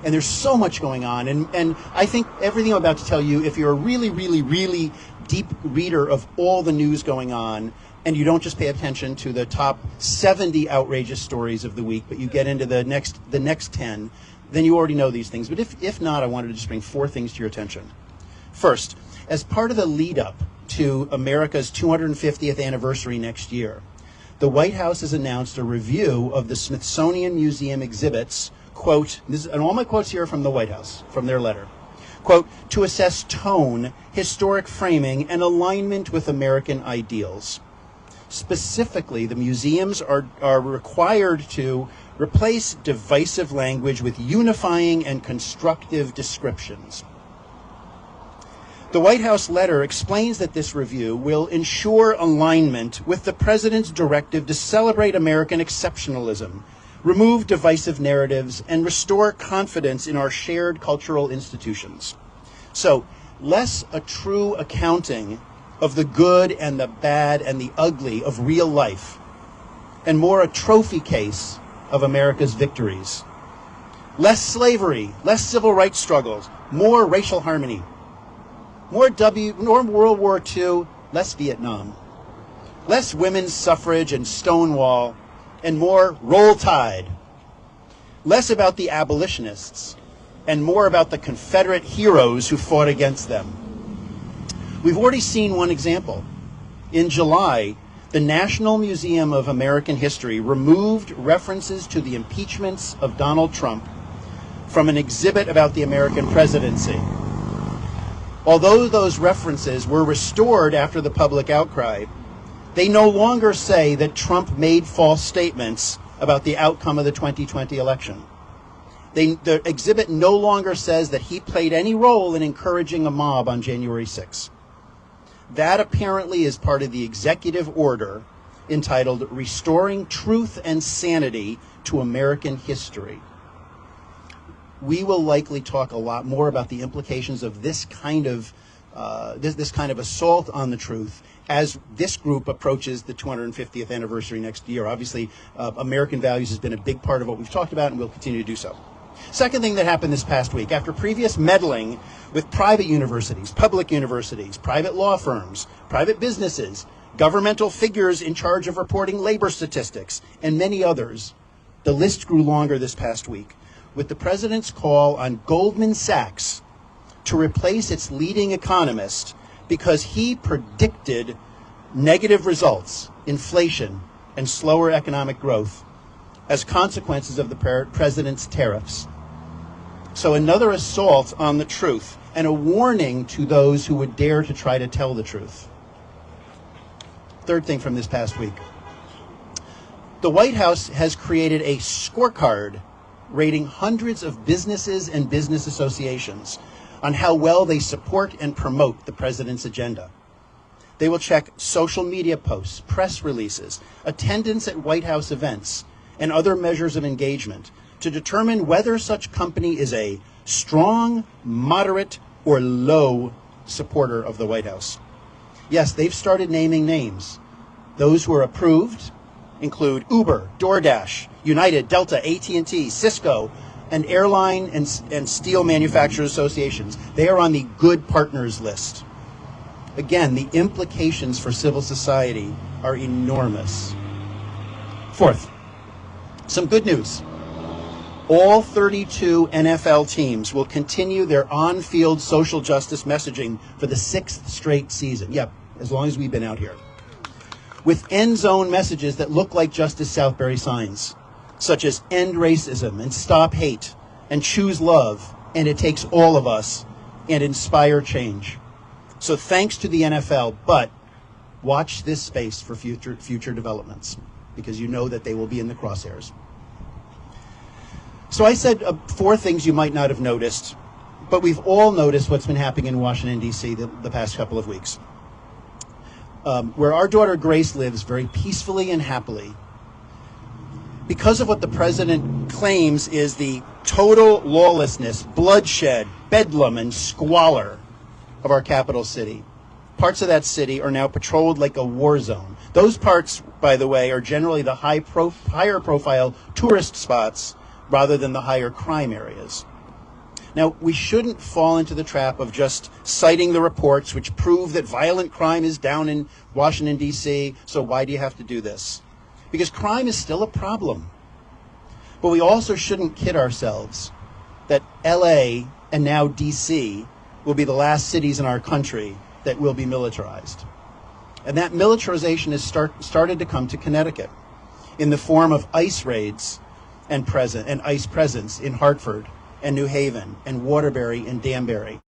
And there's so much going on. And I think everything I'm about to tell you, if you're a really, really, really deep reader of all the news going on, and you don't just pay attention to the top 70 outrageous stories of the week, but you get into the next 10, then you already know these things. But if not, I wanted to just bring 4 things to your attention. First, as part of the lead up to America's 250th anniversary next year, the White House has announced a review of the Smithsonian Museum exhibits, quote, and all my quotes here are from the White House, from their letter, quote, to assess tone, historic framing, and alignment with American ideals. Specifically, the museums are required to replace divisive language with unifying and constructive descriptions. The White House letter explains that this review will ensure alignment with the president's directive to celebrate American exceptionalism, remove divisive narratives, and restore confidence in our shared cultural institutions. So, less a true accounting of the good and the bad and the ugly of real life, and more a trophy case of America's victories. Less slavery, less civil rights struggles, more racial harmony. More World War II, less Vietnam. Less women's suffrage and Stonewall, and more Roll Tide. Less about the abolitionists, and more about the Confederate heroes who fought against them. We've already seen one example. In July, the National Museum of American History removed references to the impeachments of Donald Trump from an exhibit about the American presidency. Although those references were restored after the public outcry, they no longer say that Trump made false statements about the outcome of the 2020 election. The exhibit no longer says that he played any role in encouraging a mob on January 6th. That apparently is part of the executive order entitled Restoring Truth and Sanity to American History. We will likely talk a lot more about the implications of this kind of assault on the truth as this group approaches the 250th anniversary next year. Obviously, American values has been a big part of what we've talked about, and we'll continue to do so. Second thing that happened this past week, after previous meddling with private universities, public universities, private law firms, private businesses, governmental figures in charge of reporting labor statistics, and many others, the list grew longer this past week, with the president's call on Goldman Sachs to replace its leading economist because he predicted negative results, inflation, and slower economic growth as consequences of the president's tariffs. So another assault on the truth and a warning to those who would dare to try to tell the truth. Third thing from this past week. The White House has created a scorecard rating hundreds of businesses and business associations on how well they support and promote the president's agenda. They will check social media posts, press releases, attendance at White House events, and other measures of engagement to determine whether such company is a strong, moderate, or low supporter of the White House. Yes, they've started naming names. Those who are approved include Uber, DoorDash, United, Delta, AT&T, Cisco, and airline and steel manufacturers associations. They are on the good partners list. Again, the implications for civil society are enormous. Fourth, some good news. All 32 NFL teams will continue their on-field social justice messaging for the 6th straight season. Yep, as long as we've been out here. With end zone messages that look like Justice Southbury signs, such as end racism and stop hate and choose love and it takes all of us and inspire change. So thanks to the NFL, but watch this space for future developments because you know that they will be in the crosshairs. So I said 4 things you might not have noticed, but we've all noticed what's been happening in Washington, D.C. the past couple of weeks. Where our daughter Grace lives very peacefully and happily, because of what the president claims is the total lawlessness, bloodshed, bedlam, and squalor of our capital city. Parts of that city are now patrolled like a war zone. Those parts, by the way, are generally the higher profile tourist spots rather than the higher crime areas. Now, we shouldn't fall into the trap of just citing the reports which prove that violent crime is down in Washington, D.C., so why do you have to do this? Because crime is still a problem. But we also shouldn't kid ourselves that L.A. and now D.C. will be the last cities in our country that will be militarized. And that militarization has started to come to Connecticut in the form of ICE raids and ICE presence in Hartford and New Haven and Waterbury and Danbury.